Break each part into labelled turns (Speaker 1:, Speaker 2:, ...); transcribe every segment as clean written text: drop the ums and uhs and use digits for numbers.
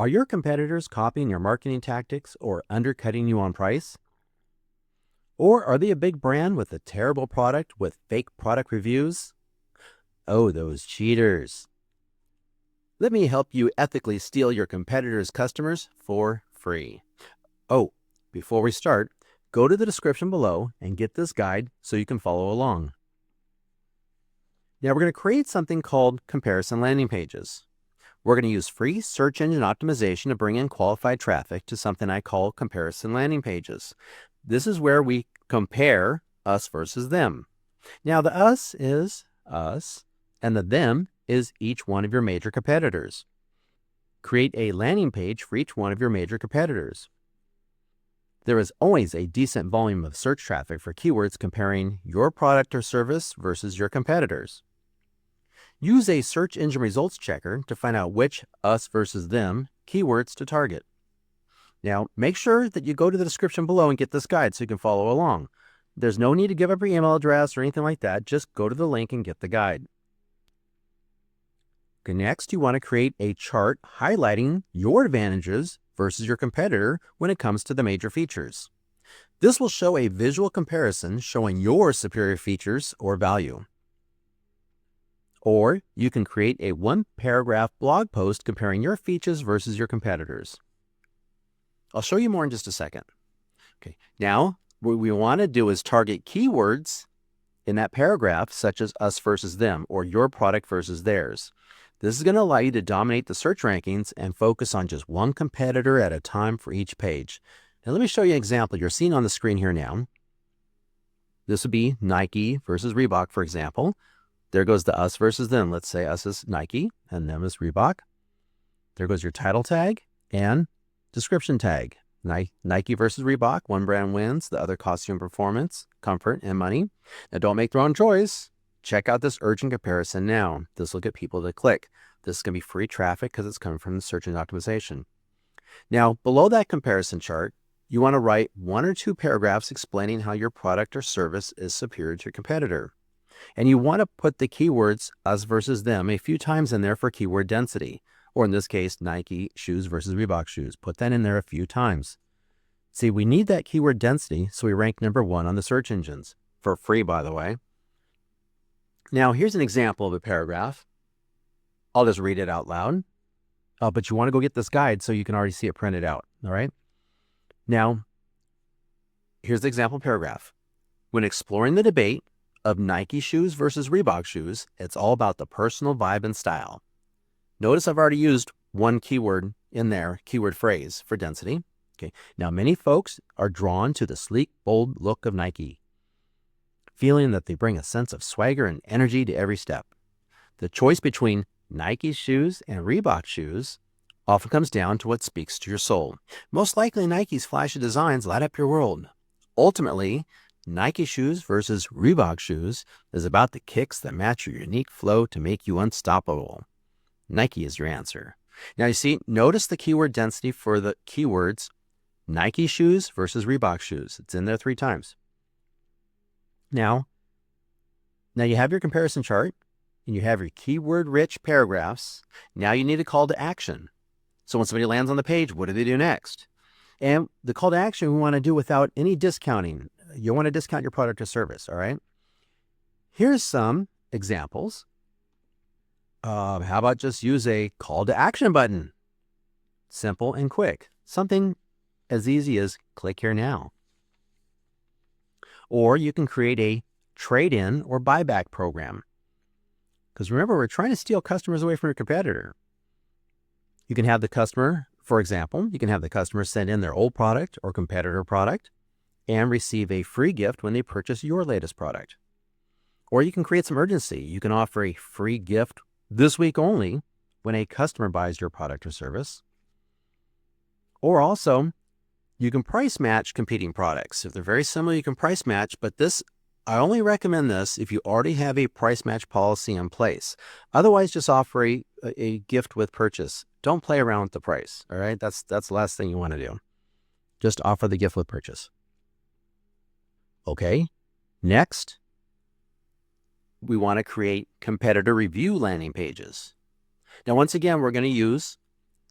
Speaker 1: Are your competitors copying your marketing tactics or undercutting you on price? Or are they a big brand with a terrible product with fake product reviews? Oh, those cheaters. Let me help you ethically steal your competitors' customers for free. Oh, before we start, go to the description below and get this guide so you can follow along. Now we're going to create something called comparison landing pages. We're going to use free search engine optimization to bring in qualified traffic to something I call comparison landing pages. This is where we compare us versus them. Now the us is us, and the them is each one of your major competitors. Create a landing page for each one of your major competitors. There is always a decent volume of search traffic for keywords comparing your product or service versus your competitors. Use a search engine results checker to find out which us versus them keywords to target. Now, make sure that you go to the description below and get this guide so you can follow along. There's no need to give up your email address or anything like that. Just go to the link and get the guide. Okay, next, you want to create a chart highlighting your advantages versus your competitor when it comes to the major features. This will show a visual comparison showing your superior features or value. Or you can create a one-paragraph blog post comparing your features versus your competitors. I'll show you more in just a second. Okay, now what we want to do is target keywords in that paragraph, such as us versus them or your product versus theirs. This is going to allow you to dominate the search rankings and focus on just one competitor at a time for each page. Now let me show you an example you're seeing on the screen here now. This would be Nike versus Reebok, for example. There goes the us versus them. Let's say us is Nike and them is Reebok. There goes your title tag and description tag. Nike versus Reebok. One brand wins. The other costs you in performance, comfort, and money. Now don't make their own choice. Check out this urgent comparison now. This will get people to click. This is going to be free traffic because it's coming from the search engine optimization. Now, below that comparison chart, you want to write 1 or 2 paragraphs explaining how your product or service is superior to your competitor. And you want to put the keywords us versus them a few times in there for keyword density, or in this case, Nike shoes versus Reebok shoes. Put that in there a few times. See, we need that keyword density, so we rank number 1 on the search engines, for free, by the way. Now, here's an example of a paragraph. I'll just read it out loud, but you want to go get this guide so you can already see it printed out, all right? Now, here's the example paragraph. When exploring the debate of Nike shoes versus Reebok shoes, it's all about the personal vibe and style. Notice I've already used one keyword in there, keyword phrase for density. Okay. Now, many folks are drawn to the sleek, bold look of Nike, feeling that they bring a sense of swagger and energy to every step. The choice between Nike shoes and Reebok shoes often comes down to what speaks to your soul. Most likely, Nike's flashy designs light up your world. Ultimately, Nike shoes versus Reebok shoes is about the kicks that match your unique flow to make you unstoppable. Nike is your answer. Now you see, notice the keyword density for the keywords Nike shoes versus Reebok shoes. It's in there 3 times. Now you have your comparison chart and you have your keyword-rich paragraphs. Now you need a call to action. So when somebody lands on the page, what do they do next? And the call to action we want to do without any discounting. You want to discount your product or service, all right? Here's some examples. How about just use a call to action button? Simple and quick. Something as easy as click here now. Or you can create a trade-in or buyback program. Because remember, we're trying to steal customers away from your competitor. You can have the customer, for example, you can have the customer send in their old product or competitor product and receive a free gift when they purchase your latest product. Or you can create some urgency. You can offer a free gift this week only when a customer buys your product or service. Or also, you can price match competing products. If they're very similar, you can price match, but I only recommend this if you already have a price match policy in place. Otherwise, just offer a gift with purchase. Don't play around with the price, all right? That's the last thing you want to do. Just offer the gift with purchase. Okay, next, we want to create competitor review landing pages. Now, once again, we're going to use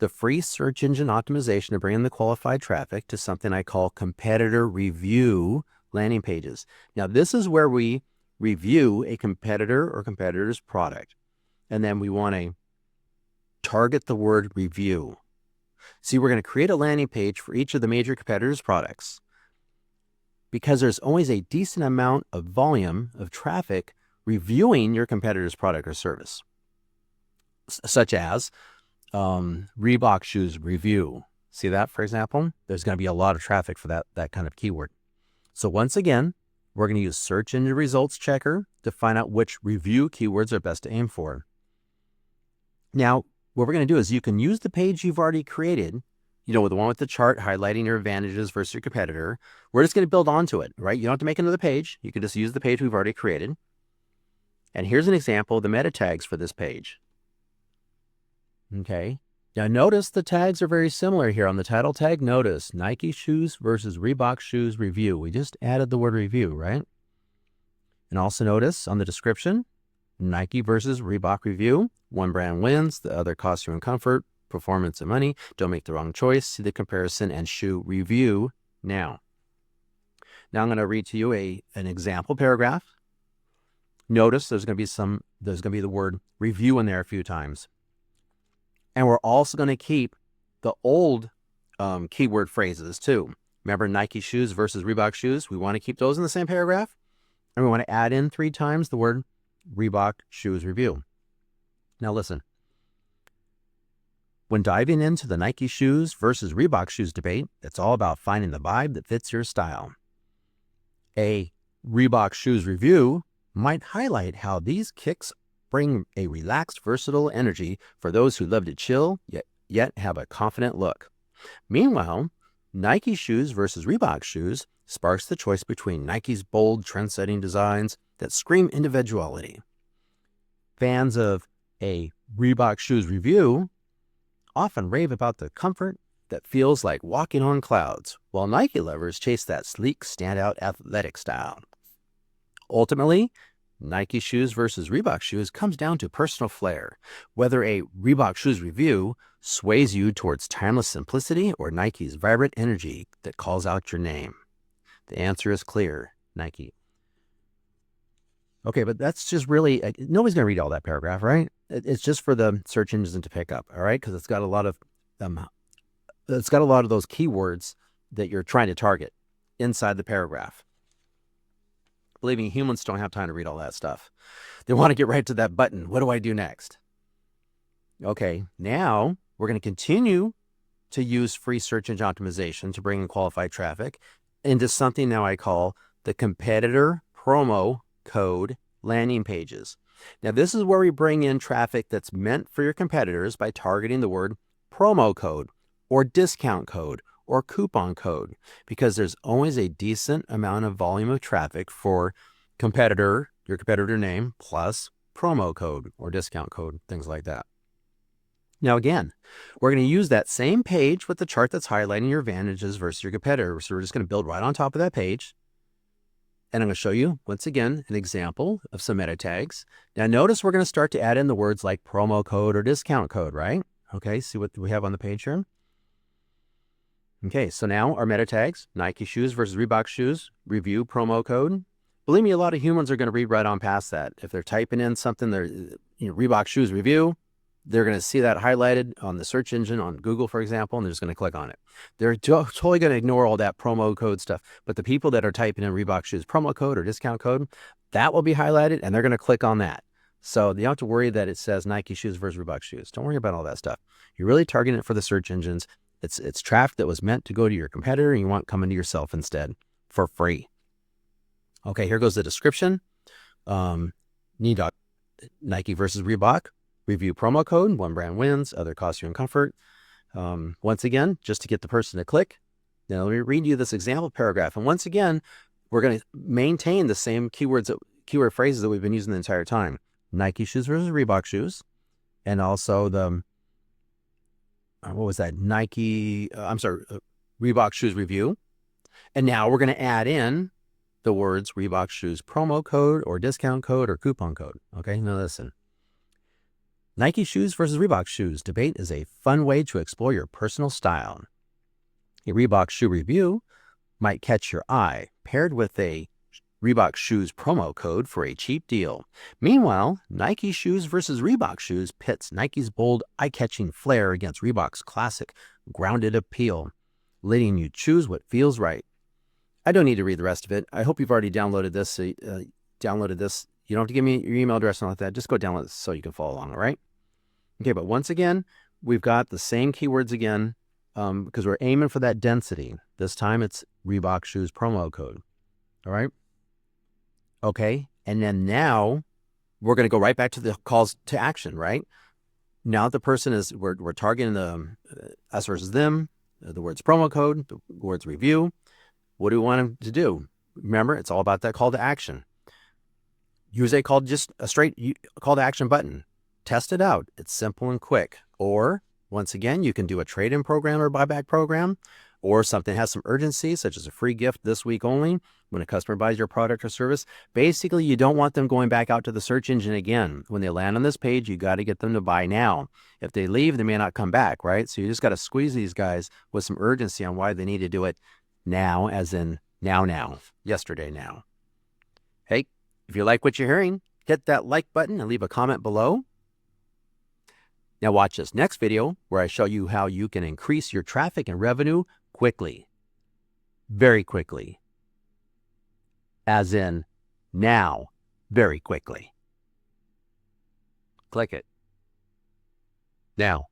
Speaker 1: the free search engine optimization to bring in the qualified traffic to something I call competitor review landing pages. Now, this is where we review a competitor or competitor's product, and then we want to target the word review. See, we're going to create a landing page for each of the major competitors' products because there's always a decent amount of volume of traffic reviewing your competitor's product or service, such as Reebok shoes review. See that, for example? There's going to be a lot of traffic for that kind of keyword. So once again, we're going to use Search Engine Results Checker to find out which review keywords are best to aim for. Now, what we're going to do is you can use the page you've already created, the one with the chart highlighting your advantages versus your competitor. We're just going to build onto it, right? You don't have to make another page. You can just use the page we've already created. And here's an example of the meta tags for this page. Okay. Now notice the tags are very similar here. On the title tag, notice Nike shoes versus Reebok shoes review. We just added the word review, right? And also notice on the description, Nike versus Reebok review. One brand wins, the other costs you in comfort, performance, and money. Don't make the wrong choice. See the comparison and shoe review now. Now I'm going to read to you an example paragraph. Notice there's going to be the word review in there a few times. And we're also going to keep the old keyword phrases too. Remember Nike shoes versus Reebok shoes? We want to keep those in the same paragraph. And we want to add in 3 times the word Reebok shoes review. Now listen. When diving into the Nike shoes versus Reebok shoes debate, it's all about finding the vibe that fits your style. A Reebok shoes review might highlight how these kicks bring a relaxed, versatile energy for those who love to chill, yet have a confident look. Meanwhile, Nike shoes versus Reebok shoes sparks the choice between Nike's bold, trend-setting designs that scream individuality. Fans of a Reebok shoes review often rave about the comfort that feels like walking on clouds, while Nike lovers chase that sleek, standout athletic style. Ultimately, Nike shoes versus Reebok shoes comes down to personal flair, whether a Reebok shoes review sways you towards timeless simplicity or Nike's vibrant energy that calls out your name. The answer is clear, Nike. Okay, but that's just really, nobody's going to read all that paragraph, right? It's just for the search engines to pick up, all right? Because it's got a lot of those keywords that you're trying to target inside the paragraph. Believe me, humans don't have time to read all that stuff. They want to get right to that button. What do I do next? Okay, now we're going to continue to use free search engine optimization to bring in qualified traffic into something now I call the competitor promo code landing pages. Now, this is where we bring in traffic that's meant for your competitors by targeting the word promo code or discount code or coupon code, because there's always a decent amount of volume of traffic for your competitor name plus promo code or discount code, things like that. Now, again, we're going to use that same page with the chart that's highlighting your advantages versus your competitor. So we're just going to build right on top of that page. And I'm going to show you, once again, an example of some meta tags. Now, notice we're going to start to add in the words like promo code or discount code, right? Okay, see what we have on the page here? Okay, so now our meta tags, Nike shoes versus Reebok shoes, review promo code. Believe me, a lot of humans are going to read right on past that. If they're typing in something, Reebok shoes review, they're going to see that highlighted on the search engine on Google, for example, and they're just going to click on it. They're totally going to ignore all that promo code stuff. But the people that are typing in Reebok shoes promo code or discount code, that will be highlighted, and they're going to click on that. So you don't have to worry that it says Nike shoes versus Reebok shoes. Don't worry about all that stuff. You're really targeting it for the search engines. It's traffic that was meant to go to your competitor, and you want coming to yourself instead for free. Okay, here goes the description. Nike versus Reebok. Review promo code, one brand wins, other costs you in comfort. Once again, just to get the person to click. Now let me read you this example paragraph. And once again, we're going to maintain the same keyword phrases that we've been using the entire time. Nike shoes versus Reebok shoes. And also the, Reebok shoes review. And now we're going to add in the words Reebok shoes promo code or discount code or coupon code. Okay, now listen. Nike shoes versus Reebok shoes debate is a fun way to explore your personal style. A Reebok shoe review might catch your eye, paired with a Reebok shoes promo code for a cheap deal. Meanwhile, Nike shoes versus Reebok shoes pits Nike's bold, eye-catching flair against Reebok's classic, grounded appeal, letting you choose what feels right. I don't need to read the rest of it. I hope you've already downloaded this. You don't have to give me your email address and all like that. Just go download this so you can follow along, all right? Okay, but once again, we've got the same keywords again because we're aiming for that density. This time it's Reebok shoes promo code, all right? Okay, and then now we're going to go right back to the calls to action, right? Now the person is, we're targeting the us versus them, the words promo code, the words review. What do we want them to do? Remember, it's all about that call to action. Use just a straight call to action button. Test it out. It's simple and quick. Or, once again, you can do a trade-in program or buyback program, or something has some urgency, such as a free gift this week only when a customer buys your product or service. Basically, you don't want them going back out to the search engine again. When they land on this page, you got to get them to buy now. If they leave, they may not come back, right? So you just got to squeeze these guys with some urgency on why they need to do it now, as in now, yesterday now. Hey, if you like what you're hearing, hit that like button and leave a comment below. Now watch this next video where I show you how you can increase your traffic and revenue quickly. Very quickly. As in now, very quickly. Click it. Now.